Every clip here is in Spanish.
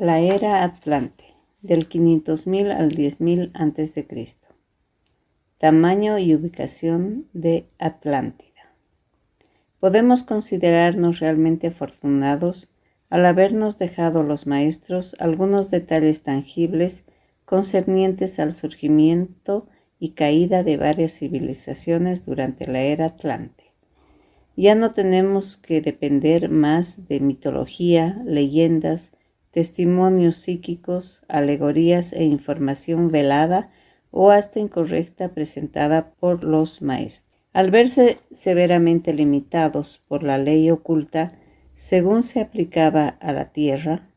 La era Atlante, del 500.000 al 10.000 a.C. Tamaño y ubicación de Atlántida. Podemos considerarnos realmente afortunados al habernos dejado los maestros algunos detalles tangibles concernientes al surgimiento y caída de varias civilizaciones durante la era Atlante. Ya no tenemos que depender más de mitología, leyendas, testimonios psíquicos, alegorías e información velada o hasta incorrecta presentada por los maestros. Al verse severamente limitados por la ley oculta según se aplicaba a la tierra,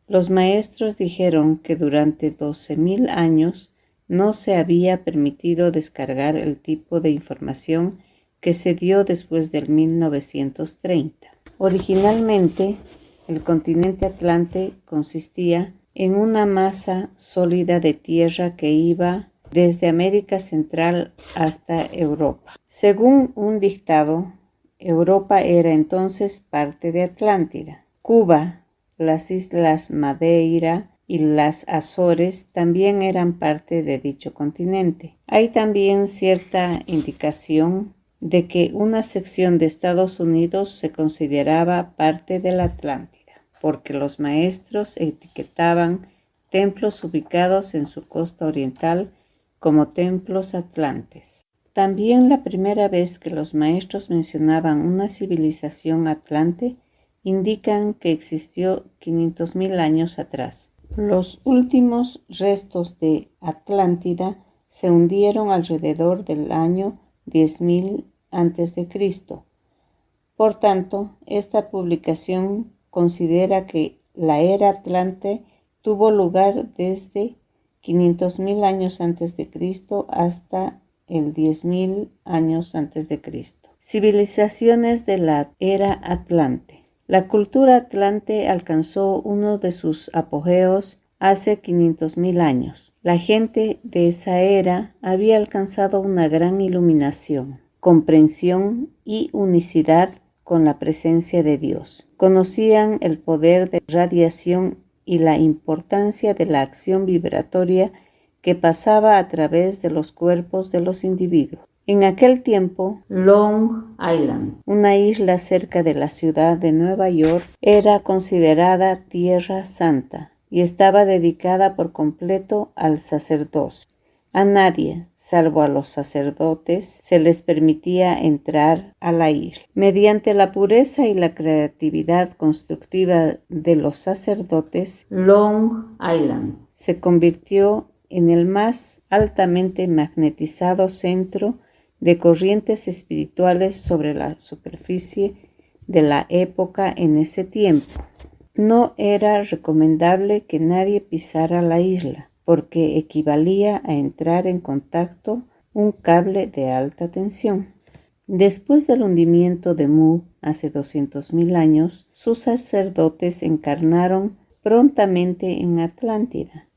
los maestros dijeron que durante 12.000 años no se había permitido descargar el tipo de información que se dio después del 1930. Originalmente, el continente Atlante consistía en una masa sólida de tierra que iba desde América Central hasta Europa. Según un dictado, Europa era entonces parte de Atlántida. Cuba, las Islas Madeira y las Azores también eran parte de dicho continente. Hay también cierta indicación de que una sección de Estados Unidos se consideraba parte de la Atlántida, porque los maestros etiquetaban templos ubicados en su costa oriental como templos atlantes. También la primera vez que los maestros mencionaban una civilización atlante, indican que existió 500.000 años atrás. Los últimos restos de Atlántida se hundieron alrededor del año 10.000 a.C. Por tanto, esta publicación considera que la era Atlante tuvo lugar desde 500.000 años antes de Cristo hasta el 10.000 años antes de Cristo. Civilizaciones de la era Atlante. La cultura atlante alcanzó uno de sus apogeos hace 500.000 años. La gente de esa era había alcanzado una gran iluminación, comprensión y unicidad con la presencia de Dios. Conocían el poder de radiación y la importancia de la acción vibratoria que pasaba a través de los cuerpos de los individuos. En aquel tiempo, Long Island, una isla cerca de la ciudad de Nueva York, era considerada Tierra Santa y estaba dedicada por completo al sacerdocio. A nadie, salvo a los sacerdotes, se les permitía entrar a la isla. Mediante la pureza y la creatividad constructiva de los sacerdotes, Long Island se convirtió en el más altamente magnetizado centro de corrientes espirituales sobre la superficie de la época en ese tiempo. No era recomendable que nadie pisara la isla, porque equivalía a entrar en contacto un cable de alta tensión. Después del hundimiento de Mu hace 200.000 años, sus sacerdotes encarnaron prontamente en Atlántida,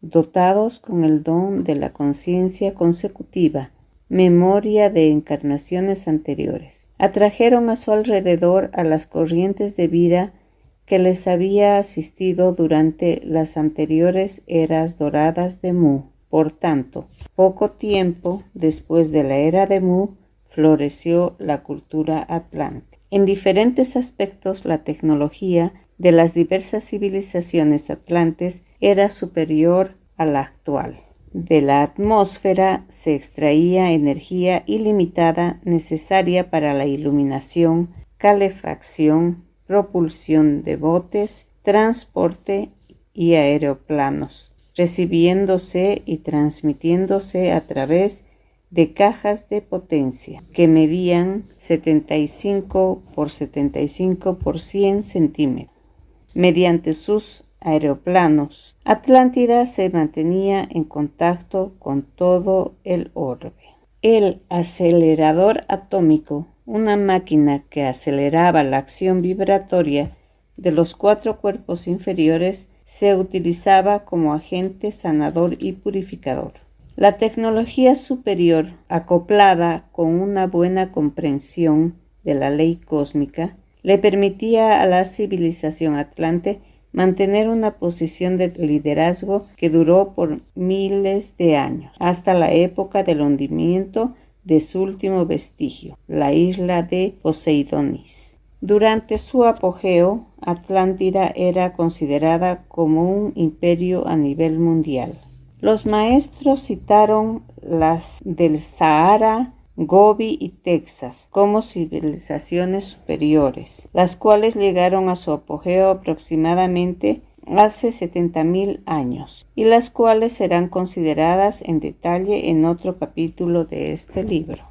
dotados con el don de la conciencia consecutiva, memoria de encarnaciones anteriores. Atrajeron a su alrededor a las corrientes de vida que les había asistido durante las anteriores eras doradas de Mu. Por tanto, poco tiempo después de la era de Mu, floreció la cultura atlante. En diferentes aspectos, la tecnología de las diversas civilizaciones atlantes era superior a la actual. De la atmósfera se extraía energía ilimitada necesaria para la iluminación, calefacción, propulsión de botes, transporte y aeroplanos, recibiéndose y transmitiéndose a través de cajas de potencia que medían 75 por 75 por 100 centímetros. Mediante sus aeroplanos, Atlántida se mantenía en contacto con todo el orbe. El acelerador atómico, una máquina que aceleraba la acción vibratoria de los 4 cuerpos inferiores, se utilizaba como agente sanador y purificador. La tecnología superior, acoplada con una buena comprensión de la ley cósmica, le permitía a la civilización atlante mantener una posición de liderazgo que duró por miles de años, hasta la época del hundimiento de su último vestigio, la isla de Poseidonis. Durante su apogeo, Atlántida era considerada como un imperio a nivel mundial. Los maestros citaron las del Sahara, Gobi y Texas como civilizaciones superiores, las cuales llegaron a su apogeo aproximadamente hace 70.000 años, y las cuales serán consideradas en detalle en otro capítulo de este libro.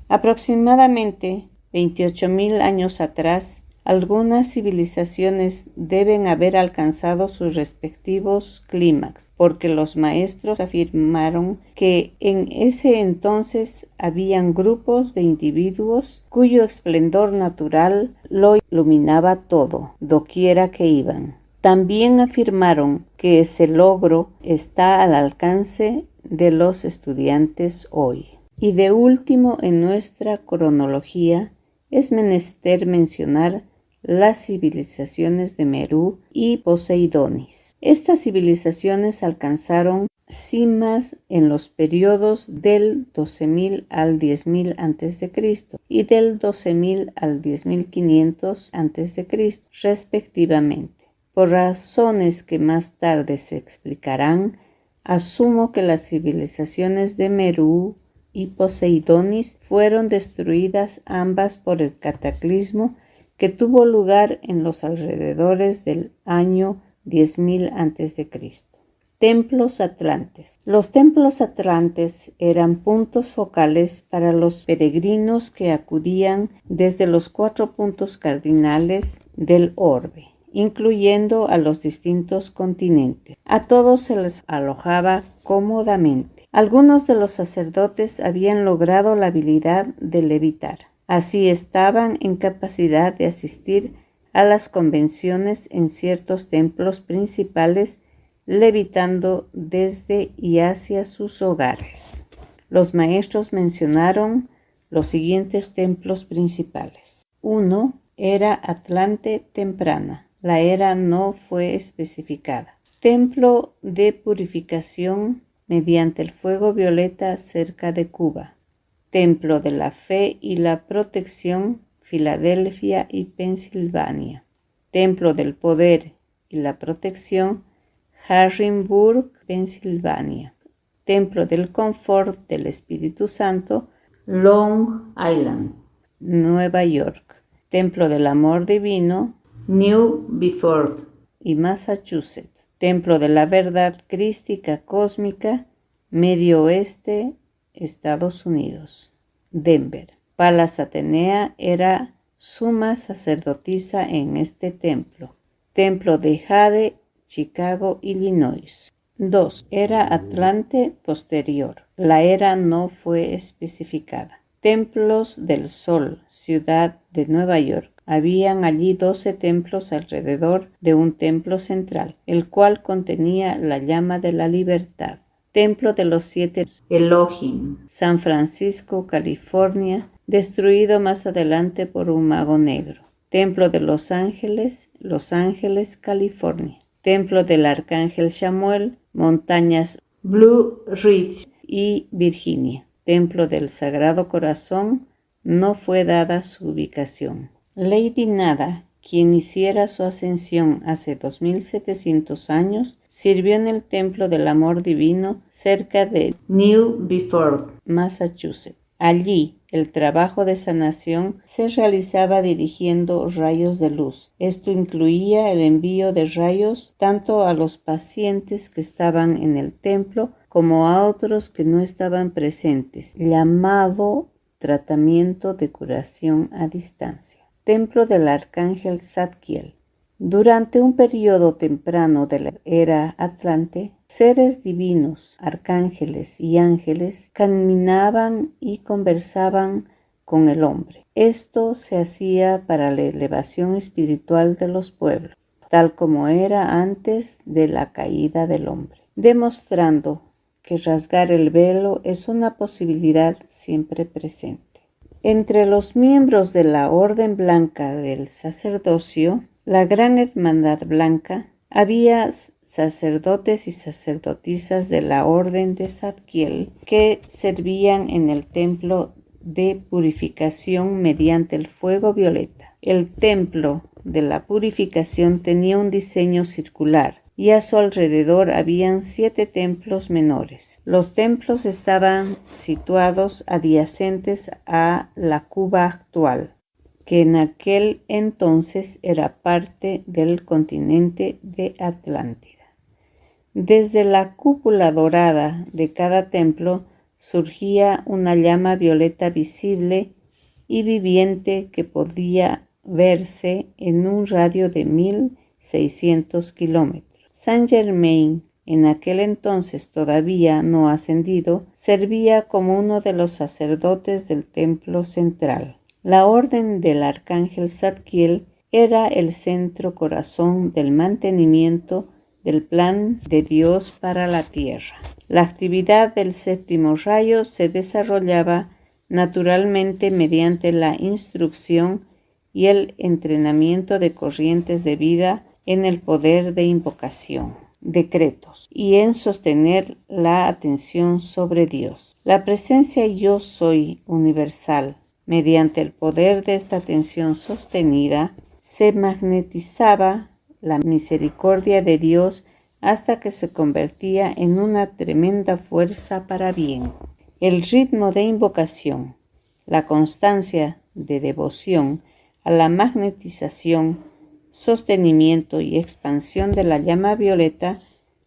Aproximadamente 28.000 años atrás, algunas civilizaciones deben haber alcanzado sus respectivos clímax, porque los maestros afirmaron que en ese entonces habían grupos de individuos cuyo esplendor natural lo iluminaba todo, doquiera que iban. También afirmaron que ese logro está al alcance de los estudiantes hoy. Y de último en nuestra cronología es menester mencionar las civilizaciones de Merú y Poseidonis. Estas civilizaciones alcanzaron cimas en los periodos del 12.000 al 10.000 a.C. y del 12.000 al 10.500 a.C. respectivamente. Por razones que más tarde se explicarán, asumo que las civilizaciones de Merú y Poseidonis fueron destruidas ambas por el cataclismo que tuvo lugar en los alrededores del año 10.000 a.C. Templos atlantes. Los templos atlantes eran puntos focales para los peregrinos que acudían desde los 4 puntos cardinales del orbe, incluyendo a los distintos continentes. A todos se les alojaba cómodamente. Algunos de los sacerdotes habían logrado la habilidad de levitar. Así estaban en capacidad de asistir a las convenciones en ciertos templos principales, levitando desde y hacia sus hogares. Los maestros mencionaron los siguientes templos principales. 1. Era Atlante temprana. La era no fue especificada. Templo de purificación mediante el fuego violeta cerca de Cuba. Templo de la Fe y la Protección, Filadelfia y Pensilvania. Templo del Poder y la Protección, Harrisburg, Pensilvania. Templo del Confort del Espíritu Santo, Long Island, Nueva York. Templo del Amor Divino, New Bedford y Massachusetts. Templo de la Verdad Crística Cósmica, Medio Oeste, Estados Unidos. Denver. Palas Atenea era suma sacerdotisa en este templo. Templo de Jade, Chicago, Illinois. 2. Era Atlante posterior. La era no fue especificada. Templos del Sol, ciudad de Nueva York. Habían allí 12 templos alrededor de un templo central, el cual contenía la llama de la libertad. Templo de los 7 Elohim, San Francisco, California, destruido más adelante por un mago negro. Templo de Los Ángeles, California. Templo del Arcángel Samuel, montañas Blue Ridge y Virginia. Templo del Sagrado Corazón, no fue dada su ubicación. Lady Nada, quien hiciera su ascensión hace 2.700 años, sirvió en el Templo del Amor Divino cerca de New Bedford, Massachusetts. Allí, el trabajo de sanación se realizaba dirigiendo rayos de luz. Esto incluía el envío de rayos tanto a los pacientes que estaban en el templo como a otros que no estaban presentes, llamado tratamiento de curación a distancia. Templo del Arcángel Zadkiel. Durante un periodo temprano de la era Atlante, seres divinos, arcángeles y ángeles caminaban y conversaban con el hombre. Esto se hacía para la elevación espiritual de los pueblos, tal como era antes de la caída del hombre, demostrando que rasgar el velo es una posibilidad siempre presente. Entre los miembros de la Orden Blanca del Sacerdocio, la Gran Hermandad Blanca, Había sacerdotes y sacerdotisas de la orden de Zadkiel que servían en el templo de purificación mediante el fuego violeta. El templo de la purificación tenía un diseño circular y a su alrededor habían 7 templos menores. Los templos estaban situados adyacentes a la Cuba actual, que en aquel entonces era parte del continente de Atlántida. Desde la cúpula dorada de cada templo surgía una llama violeta visible y viviente que podía verse en un radio de 1600 kilómetros. Saint Germain, en aquel entonces todavía no ascendido, servía como uno de los sacerdotes del templo central. La orden del arcángel Zadkiel era el centro corazón del mantenimiento del plan de Dios para la tierra. La actividad del séptimo rayo se desarrollaba naturalmente mediante la instrucción y el entrenamiento de corrientes de vida en el poder de invocación, decretos, y en sostener la atención sobre Dios. La presencia yo soy universal, mediante el poder de esta atención sostenida, se magnetizaba la misericordia de Dios hasta que se convertía en una tremenda fuerza para bien. El ritmo de invocación, la constancia de devoción a la magnetización, sostenimiento y expansión de la llama violeta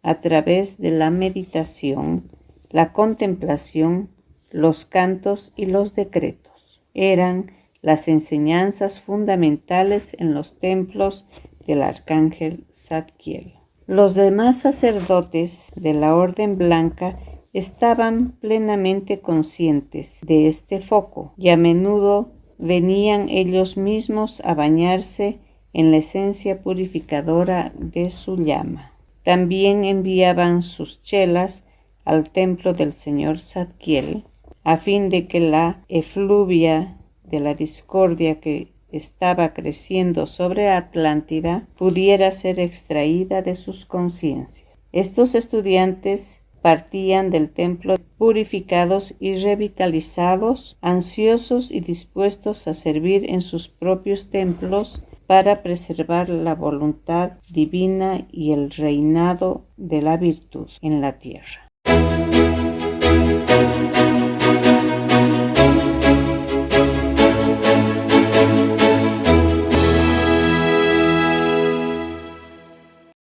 a través de la meditación, la contemplación, los cantos y los decretos. Eran las enseñanzas fundamentales en los templos del arcángel Zadkiel. Los demás sacerdotes de la Orden Blanca estaban plenamente conscientes de este foco y a menudo venían ellos mismos a bañarse en la esencia purificadora de su llama. También enviaban sus chelas al templo del señor Zadkiel, a fin de que la efluvia de la discordia que estaba creciendo sobre Atlántida pudiera ser extraída de sus conciencias. Estos estudiantes partían del templo purificados y revitalizados, ansiosos y dispuestos a servir en sus propios templos para preservar la voluntad divina y el reinado de la virtud en la tierra.